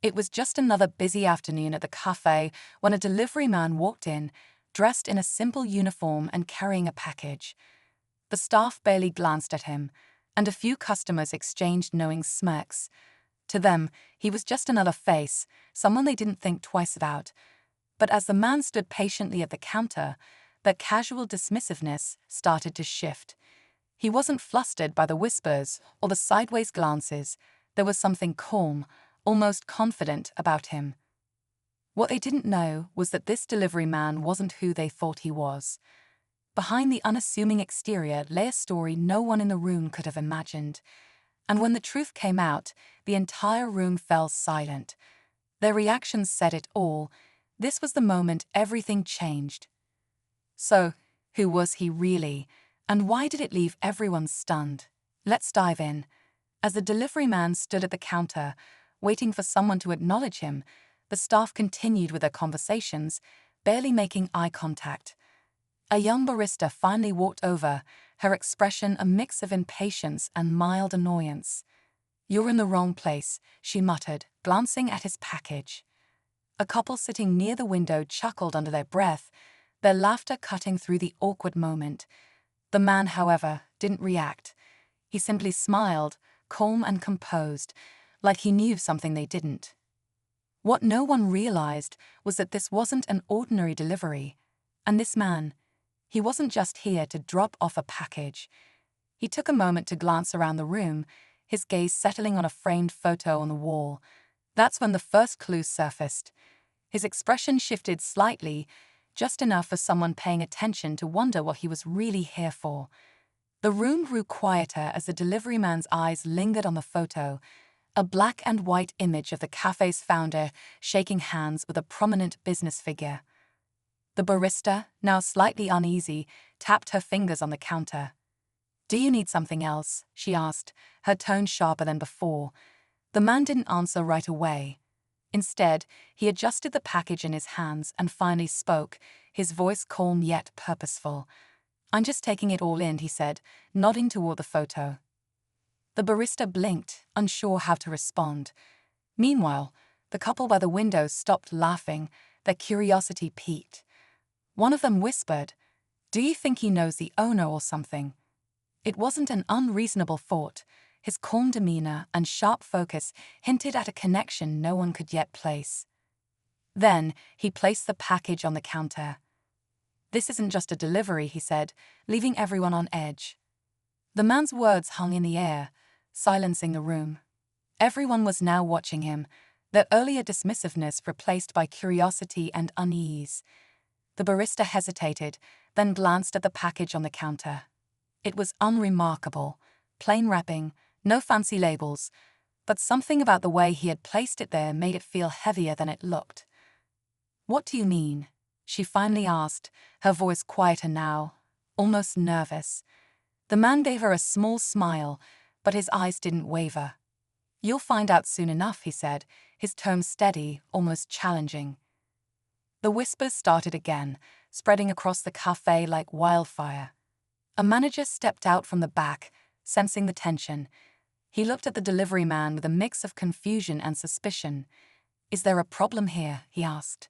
It was just another busy afternoon at the cafe when a delivery man walked in, dressed in a simple uniform and carrying a package. The staff barely glanced at him, and a few customers exchanged knowing smirks. To them, he was just another face, someone they didn't think twice about. But as the man stood patiently at the counter, their casual dismissiveness started to shift. He wasn't flustered by the whispers or the sideways glances. There was something calm, almost confident about him. What they didn't know was that this delivery man wasn't who they thought he was. Behind the unassuming exterior lay a story no one in the room could have imagined. And when the truth came out, the entire room fell silent. Their reactions said it all. This was the moment everything changed. So, who was he really? And why did it leave everyone stunned? Let's dive in. As the delivery man stood at the counter, waiting for someone to acknowledge him, the staff continued with their conversations, barely making eye contact. A young barista finally walked over, her expression a mix of impatience and mild annoyance. "You're in the wrong place," she muttered, glancing at his package. A couple sitting near the window chuckled under their breath, their laughter cutting through the awkward moment. The man, however, didn't react. He simply smiled, calm and composed, like he knew something they didn't. What no one realized was that this wasn't an ordinary delivery. And this man, he wasn't just here to drop off a package. He took a moment to glance around the room, his gaze settling on a framed photo on the wall. That's when the first clue surfaced. His expression shifted slightly, just enough for someone paying attention to wonder what he was really here for. The room grew quieter as the delivery man's eyes lingered on the photo, a black and white image of the cafe's founder shaking hands with a prominent business figure. The barista, now slightly uneasy, tapped her fingers on the counter. "Do you need something else?" she asked, her tone sharper than before. The man didn't answer right away. Instead, he adjusted the package in his hands and finally spoke, his voice calm yet purposeful. "I'm just taking it all in," he said, nodding toward the photo. The barista blinked, unsure how to respond. Meanwhile, the couple by the window stopped laughing, their curiosity piqued. One of them whispered, "Do you think he knows the owner or something?" It wasn't an unreasonable thought. His calm demeanor and sharp focus hinted at a connection no one could yet place. Then, he placed the package on the counter. "This isn't just a delivery," he said, leaving everyone on edge. The man's words hung in the air, silencing the room. Everyone was now watching him, their earlier dismissiveness replaced by curiosity and unease. The barista hesitated, then glanced at the package on the counter. It was unremarkable, plain wrapping, no fancy labels, but something about the way he had placed it there made it feel heavier than it looked. "What do you mean?" she finally asked, her voice quieter now, almost nervous. The man gave her a small smile, but his eyes didn't waver. "You'll find out soon enough," he said, his tone steady, almost challenging. The whispers started again, spreading across the cafe like wildfire. A manager stepped out from the back, sensing the tension. He looked at the delivery man with a mix of confusion and suspicion. "Is there a problem here?" he asked.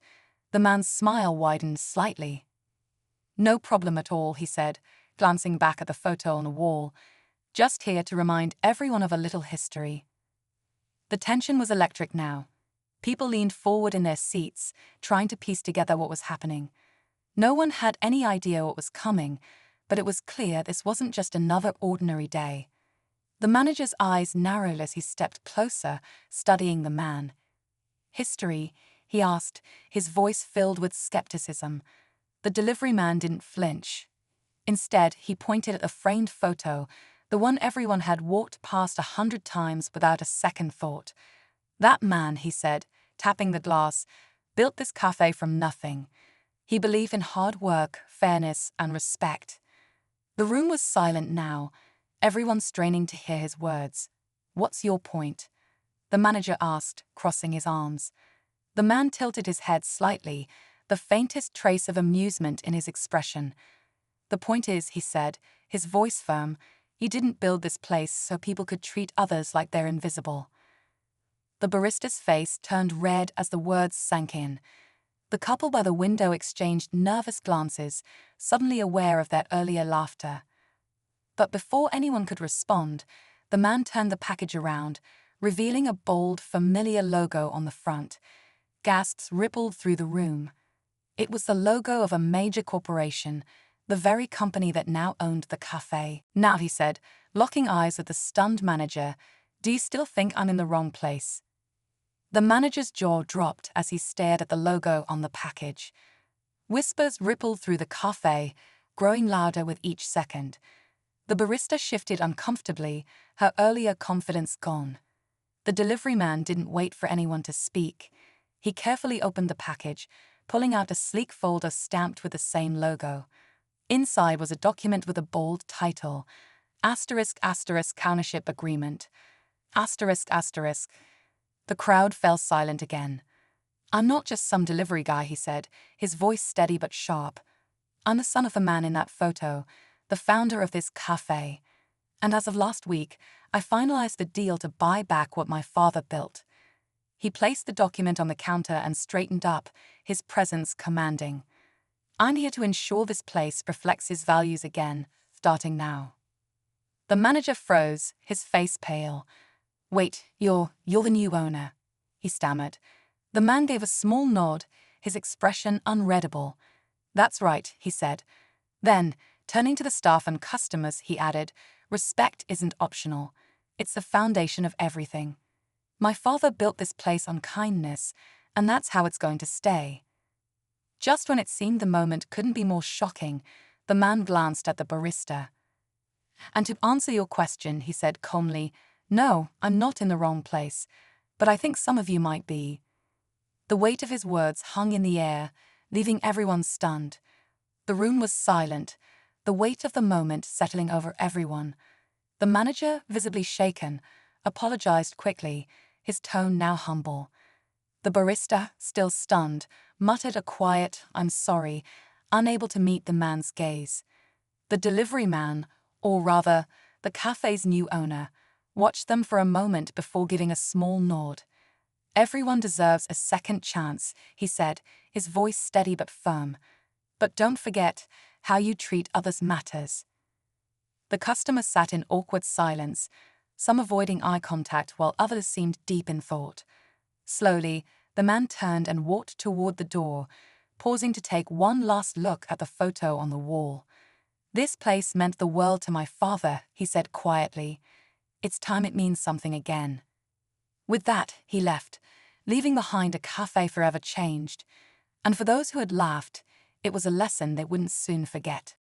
The man's smile widened slightly. "No problem at all," he said, glancing back at the photo on the wall. "Just here to remind everyone of a little history." The tension was electric now. People leaned forward in their seats, trying to piece together what was happening. No one had any idea what was coming, but it was clear this wasn't just another ordinary day. The manager's eyes narrowed as he stepped closer, studying the man. "History?" he asked, his voice filled with skepticism. The delivery man didn't flinch. Instead, he pointed at the framed photo, the one everyone had walked past 100 times without a second thought. "That man," he said, tapping the glass, "built this cafe from nothing. He believed in hard work, fairness, and respect." The room was silent now, everyone straining to hear his words. "What's your point?" the manager asked, crossing his arms. The man tilted his head slightly, the faintest trace of amusement in his expression. "The point is," he said, his voice firm, "he didn't build this place so people could treat others like they're invisible." The barista's face turned red as the words sank in. The couple by the window exchanged nervous glances, suddenly aware of their earlier laughter. But before anyone could respond, the man turned the package around, revealing a bold, familiar logo on the front. Gasps rippled through the room. It was the logo of a major corporation, the very company that now owned the cafe. "Now," he said, locking eyes with the stunned manager, "do you still think I'm in the wrong place?" The manager's jaw dropped as he stared at the logo on the package. Whispers rippled through the cafe, growing louder with each second. The barista shifted uncomfortably, her earlier confidence gone. The delivery man didn't wait for anyone to speak. He carefully opened the package, pulling out a sleek folder stamped with the same logo. Inside was a document with a bold title: **Countership Agreement. **. The crowd fell silent again. "I'm not just some delivery guy," he said, his voice steady but sharp. "I'm the son of the man in that photo, the founder of this cafe. And as of last week, I finalized the deal to buy back what my father built." He placed the document on the counter and straightened up, his presence commanding. "I'm here to ensure this place reflects his values again, starting now." The manager froze, his face pale. "Wait, you're the new owner," he stammered. The man gave a small nod, his expression unreadable. "That's right," he said. Then, turning to the staff and customers, he added, "Respect isn't optional. It's the foundation of everything. My father built this place on kindness, and that's how it's going to stay." Just when it seemed the moment couldn't be more shocking, the man glanced at the barista. "And to answer your question," he said calmly, "no, I'm not in the wrong place, but I think some of you might be." The weight of his words hung in the air, leaving everyone stunned. The room was silent, the weight of the moment settling over everyone. The manager, visibly shaken, apologized quickly, his tone now humble. The barista, still stunned, muttered a quiet, "I'm sorry," unable to meet the man's gaze. The delivery man, or rather, the cafe's new owner, watched them for a moment before giving a small nod. "Everyone deserves a second chance," he said, his voice steady but firm. "But don't forget, how you treat others matters." The customers sat in awkward silence, some avoiding eye contact while others seemed deep in thought. Slowly, the man turned and walked toward the door, pausing to take one last look at the photo on the wall. "This place meant the world to my father," he said quietly. "It's time it means something again." With that, he left, leaving behind a cafe forever changed. And for those who had laughed, it was a lesson they wouldn't soon forget.